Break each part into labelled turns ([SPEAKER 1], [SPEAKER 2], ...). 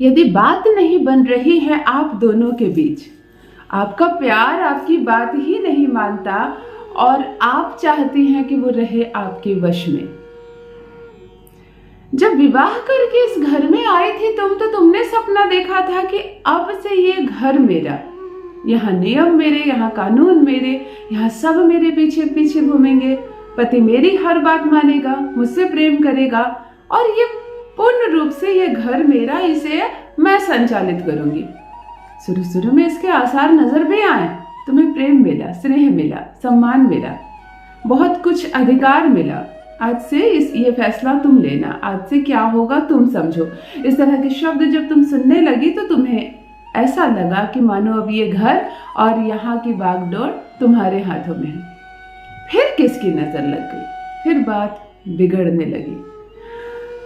[SPEAKER 1] यदि बात नहीं बन रही है आप दोनों के बीच, आपका प्यार आपकी बात ही नहीं मानता और आप चाहती हैं कि वो रहे आपके वश में। जब विवाह करके इस घर में आई थी तो तुमने सपना देखा था कि अब से ये घर मेरा, यहाँ नियम मेरे, यहाँ कानून मेरे, यहाँ सब मेरे पीछे पीछे घूमेंगे, पति मेरी हर बात मानेगा, मुझसे प्रेम करेगा और ये पूर्ण रूप से ये घर मेरा, इसे मैं संचालित करूंगी। शुरू शुरू में इसके आसार नजर भी आए, तुम्हें प्रेम मिला, स्नेह मिला, सम्मान मिला, बहुत कुछ अधिकार मिला। आज से ये फैसला तुम लेना, आज से क्या होगा तुम समझो। इस तरह के शब्द जब तुम सुनने लगी तो तुम्हें ऐसा लगा कि मानो अब ये घर और यहाँ की बागडोर तुम्हारे हाथों में है। फिर किसकी नजर लग गई, फिर बात बिगड़ने लगी,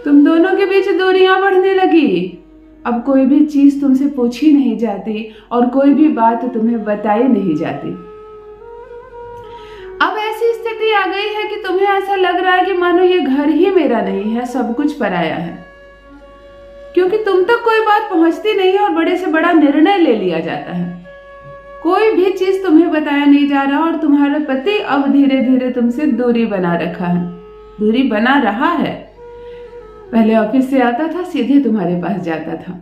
[SPEAKER 1] तुम दोनों के बीच दूरियां बढ़ने लगी। अब कोई भी चीज तुमसे पूछी नहीं जाती और कोई भी बात तुम्हें बताई नहीं जाती। अब ऐसी स्थिति आ गई है कि तुम्हें ऐसा लग रहा है कि मानो ये घर ही मेरा नहीं है, सब कुछ पराया है, क्योंकि तुम तक कोई बात पहुंचती नहीं है और बड़े से बड़ा निर्णय ले लिया जाता है। कोई भी चीज तुम्हें बताया नहीं जा रहा और तुम्हारा पति अब धीरे धीरे तुमसे दूरी बना रखा है, दूरी बना रहा है। पहले ऑफिस से आता था, सीधे तुम्हारे पास जाता था,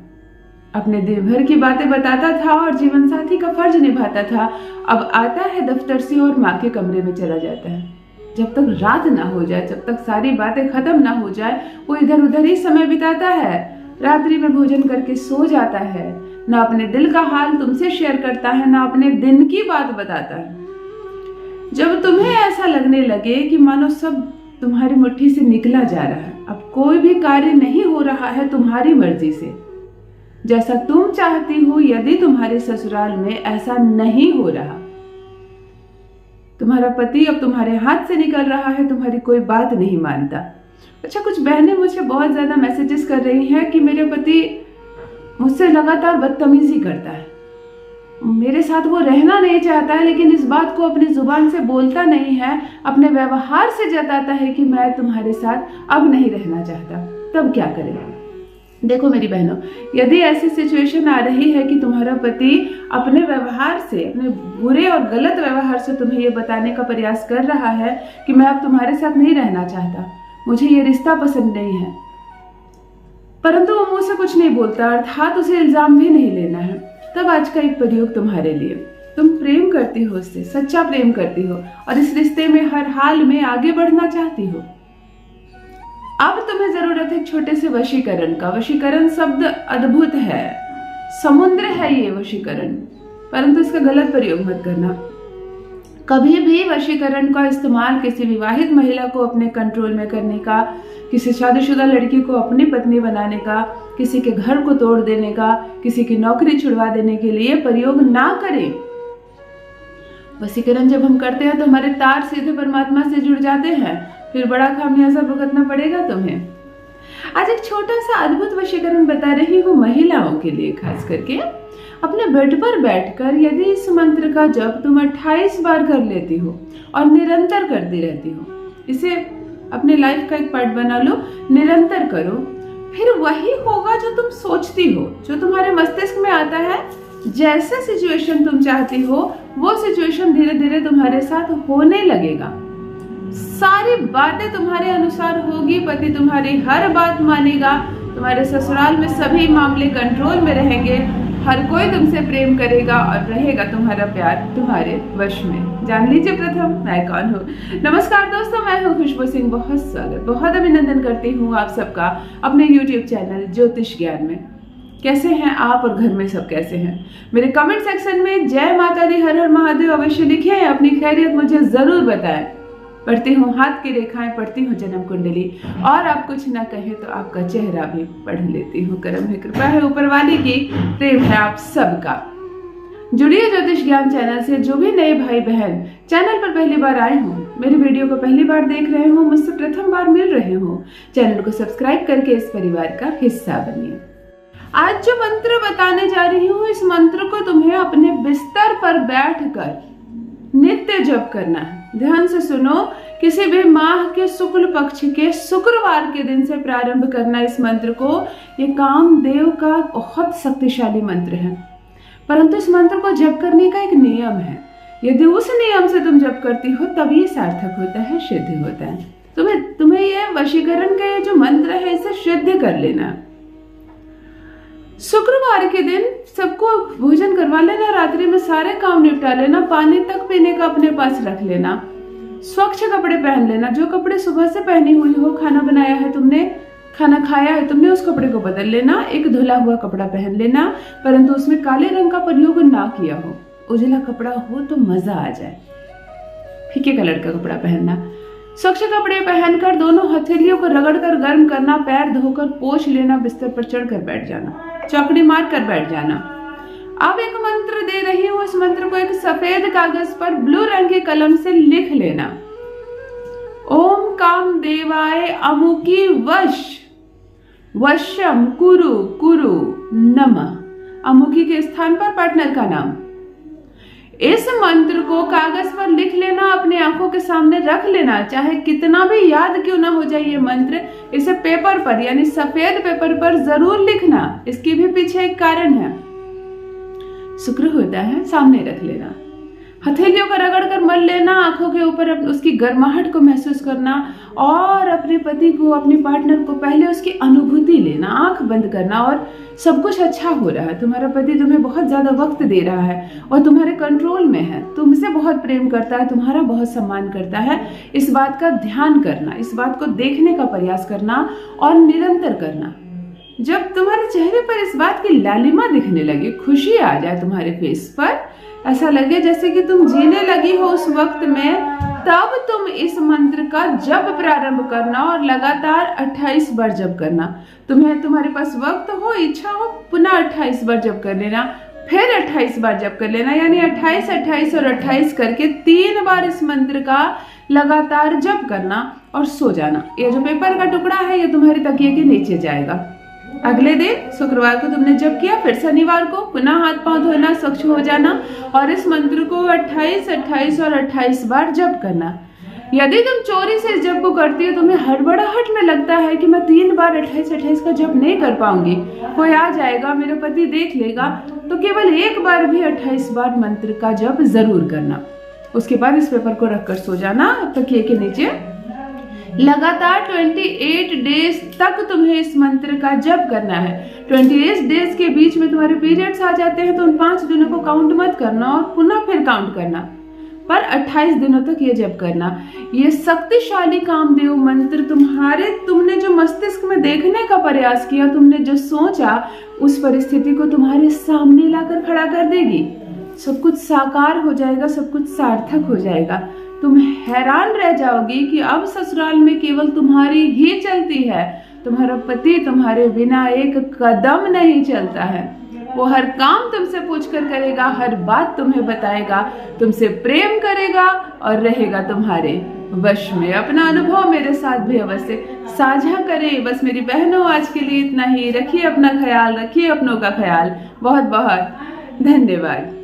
[SPEAKER 1] अपने दिन भर की बातें बताता था और जीवन साथी का फर्ज निभाता था। अब आता है दफ्तर से और माँ के कमरे में चला जाता है। जब तक रात ना हो जाए, जब तक सारी बातें खत्म ना हो जाए, वो इधर उधर ही समय बिताता है। रात्रि में भोजन करके सो जाता है, ना अपने दिल का हाल तुमसे शेयर करता है, ना अपने दिन की बात बताता है। जब तुम्हें ऐसा लगने लगे कि मानो सब तुम्हारी मुट्ठी से निकला जा रहा है, अब कोई भी कार्य नहीं हो रहा है तुम्हारी मर्जी से, जैसा तुम चाहती हो, यदि तुम्हारे ससुराल में ऐसा नहीं हो रहा, तुम्हारा पति अब तुम्हारे हाथ से निकल रहा है, तुम्हारी कोई बात नहीं मानता। अच्छा, कुछ बहनें मुझे बहुत ज्यादा मैसेजेस कर रही हैं कि मेरे पति मुझसे लगातार बदतमीजी करता है, मेरे साथ वो रहना नहीं चाहता है, लेकिन इस बात को अपनी जुबान से बोलता नहीं है, अपने व्यवहार से जताता है कि मैं तुम्हारे साथ अब नहीं रहना चाहता। तब क्या करें? देखो मेरी बहनों, यदि ऐसी सिचुएशन आ रही है कि तुम्हारा पति अपने व्यवहार से, अपने बुरे और गलत व्यवहार से तुम्हें ये बताने का प्रयास कर रहा है कि मैं अब तुम्हारे साथ नहीं रहना चाहता, मुझे ये रिश्ता पसंद नहीं है, परंतु वो मुझसे कुछ नहीं बोलता, अर्थात उसे इल्जाम भी नहीं लेना है, तब आज का एक प्रयोग तुम्हारे लिए। तुम प्रेम करती हो उससे, सच्चा प्रेम करती हो और इस रिश्ते में हर हाल में आगे बढ़ना चाहती हो। अब तुम्हें जरूरत है छोटे से वशीकरण का। वशीकरण शब्द अद्भुत है, समुद्र है ये वशीकरण, परंतु इसका गलत प्रयोग मत करना। कभी भी वशीकरण का इस्तेमाल किसी विवाहित महिला को अपने कंट्रोल में करने का, किसी शादीशुदा लड़की को अपनी पत्नी बनाने का, किसी के घर को तोड़ देने का, किसी की नौकरी छुड़वा देने के लिए प्रयोग ना करें। वशीकरण जब हम करते हैं तो हमारे तार सीधे परमात्मा से जुड़ जाते हैं, फिर बड़ा खामियाजा भुगतना पड़ेगा तुम्हें। आज एक छोटा सा अद्भुत वशीकरण बता रही हूँ महिलाओं के लिए खास करके। अपने बेड पर बैठकर यदि इस मंत्र का जप तुम 28 बार कर लेती हो और निरंतर करती रहती हो, इसे अपने लाइफ का एक पार्ट बना लो, निरंतर करो, फिर वही होगा जो तुम सोचती हो, जो तुम्हारे मस्तिष्क में आता है। जैसे सिचुएशन तुम चाहती हो वो सिचुएशन धीरे धीरे तुम्हारे साथ होने लगेगा। सारी बातें तुम्हारे अनुसार होगी, पति तुम्हारी हर बात मानेगा, तुम्हारे ससुराल में सभी मामले कंट्रोल में रहेंगे, हर कोई तुमसे प्रेम करेगा और रहेगा तुम्हारा प्यार तुम्हारे वश में। जान लीजिए प्रथम मैं कौन हूँ। नमस्कार दोस्तों, मैं हूँ खुशबू सिंह। बहुत स्वागत, बहुत अभिनंदन करती हूँ आप सबका अपने YouTube चैनल ज्योतिष ज्ञान में। कैसे हैं आप और घर में सब कैसे हैं? मेरे कमेंट सेक्शन में जय माता दी, हर हर महादेव अवश्य लिखिए, अपनी खैरियत मुझे जरूर बताएं। पढ़ती हूँ हाथ की रेखाएं, पढ़ती हूँ जन्म कुंडली, और आप कुछ ना कहें तो आपका चेहरा भी पढ़ लेती हूँ। करम है, कृपा है ऊपर वाली की, प्रेम है आप सबका। जुड़िए ज्योतिष ज्ञान चैनल से। जो भी नए भाई बहन चैनल पर पहली बार आए हों, मेरी वीडियो को पहली बार देख रहे हो, मुझसे प्रथम बार मिल रहे हो, चैनल को सब्सक्राइब करके इस परिवार का हिस्सा बनिए। आज जो मंत्र बताने जा रही हूँ, इस मंत्र को तुम्हें अपने बिस्तर पर बैठकर नित्य जप करना है। ध्यान से सुनो, किसी भी माह के शुक्ल पक्ष के शुक्रवार के दिन से प्रारंभ करना इस मंत्र को। ये कामदेव का बहुत शक्तिशाली मंत्र है, परंतु इस मंत्र को जप करने का एक नियम है। यदि उस नियम से तुम जप करती हो तब ये सार्थक होता है, सिद्ध होता है। तुम्हें ये वशीकरण का ये जो मंत्र है इसे सिद्ध कर लेना। शुक्रवार के दिन सबको भोजन करवा लेना, रात्रि में सारे काम निपटा लेना, पानी तक पीने का अपने पास रख लेना, स्वच्छ कपड़े पहन लेना। जो कपड़े सुबह से पहनी हुई हो, खाना बनाया है तुमने, खाना खाया है तुमने, उस कपड़े को बदल लेना, एक धुला हुआ कपड़ा पहन लेना, परंतु उसमें काले रंग का प्रयोग ना किया हो, उजला कपड़ा हो तो मजा आ जाए। फीके कलर का कपड़ा पहनना। स्वच्छ कपड़े पहनकर दोनों हथेलियों को रगड़कर गर्म करना, पैर धोकर पोंछ लेना, बिस्तर पर चढ़कर बैठ जाना, चौकड़ी मार कर बैठ जाना। अब एक मंत्र दे रही हूं, इस मंत्र को एक सफेद कागज पर ब्लू रंग के कलम से लिख लेना। ओम कामदेवाय अमुकी वश वशम कुरु कुरु नमः। अमुकी के स्थान पर पार्टनर का नाम। इस मंत्र को कागज पर लिख लेना, अपने आंखों के सामने रख लेना, चाहे कितना भी याद क्यों ना हो जाए ये मंत्र, इसे पेपर पर यानी सफेद पेपर पर जरूर लिखना। इसके भी पीछे एक कारण है, शुक्र होता है, सामने रख लेना। हथेलियों का रगड़ कर मल लेना, आंखों के ऊपर उसकी गर्माहट को महसूस करना और अपने पति को, अपने पार्टनर को पहले उसकी अनुभूति लेना, आंख बंद करना और सब कुछ अच्छा हो रहा है। तुम्हारा पति तुम्हें बहुत ज्यादा वक्त दे रहा है और तुम्हारे कंट्रोल में है, तुमसे बहुत प्रेम करता है, तुम्हारा बहुत सम्मान करता है। इस बात का ध्यान करना, इस बात को देखने का प्रयास करना और निरंतर करना। जब तुम्हारे चेहरे पर इस बात की लालिमा दिखने लगे, खुशी आ जाए तुम्हारे फेस पर, ऐसा लगे जैसे कि तुम जीने लगी हो उस वक्त में, तब तुम इस मंत्र का जप प्रारंभ करना और लगातार 28 बार जप करना। तुम्हारे पास वक्त हो, इच्छा हो, पुनः 28 बार जप कर लेना, फिर 28 बार जप कर लेना, यानी 28, 28 और 28 करके 3 बार इस मंत्र का लगातार जप करना और सो जाना। ये जो पेपर का टुकड़ा है ये तुम्हारे तकिए के नीचे जाएगा। अगले दिन शुक्रवार को तुमने जप किया, फिर शनिवार को पुनः हाथ पांव धोना, स्वच्छ हो जाना और इस मंत्र को 28, 28 और 28 बार जप करना। यदि तुम चोरी से इस जप को करती हो, तुम्हें हड़बड़ाहट में लगता है कि मैं 3 बार 28, 28 का जप नहीं कर पाऊंगी, कोई आ जाएगा, मेरा पति देख लेगा, तो केवल एक बार भी 28 बार मंत्र का जप जरूर करना। उसके बाद इस पेपर को रखकर सो जाना तकिए के नीचे। लगातार 28 डेज तक तुम्हें इस मंत्र का जप करना है। 28 डेज के बीच में तुम्हारे पीरियड्स आ जाते हैं तो उन 5 दिनों को काउंट मत करना और पुनः फिर काउंट करना, पर 28 दिनों तक ये जप करना। ये शक्तिशाली कामदेव मंत्र तुमने जो मस्तिष्क में देखने का प्रयास किया, तुमने जो सोचा, उस परिस्थिति को तुम्हारे सामने लाकर खड़ा कर देगी। सब कुछ साकार हो जाएगा, सब कुछ सार्थक हो जाएगा। तुम हैरान रह जाओगी कि अब ससुराल में केवल तुम्हारी ही चलती है, तुम्हारा पति तुम्हारे बिना एक कदम नहीं चलता है। वो हर काम तुमसे पूछकर करेगा, हर बात तुम्हें बताएगा, तुमसे प्रेम करेगा और रहेगा तुम्हारे वश में। अपना अनुभव मेरे साथ भी अवश्य साझा करें। बस मेरी बहनों, आज के लिए इतना ही। रखिए अपना ख्याल, रखिए अपनों का ख्याल। बहुत बहुत धन्यवाद।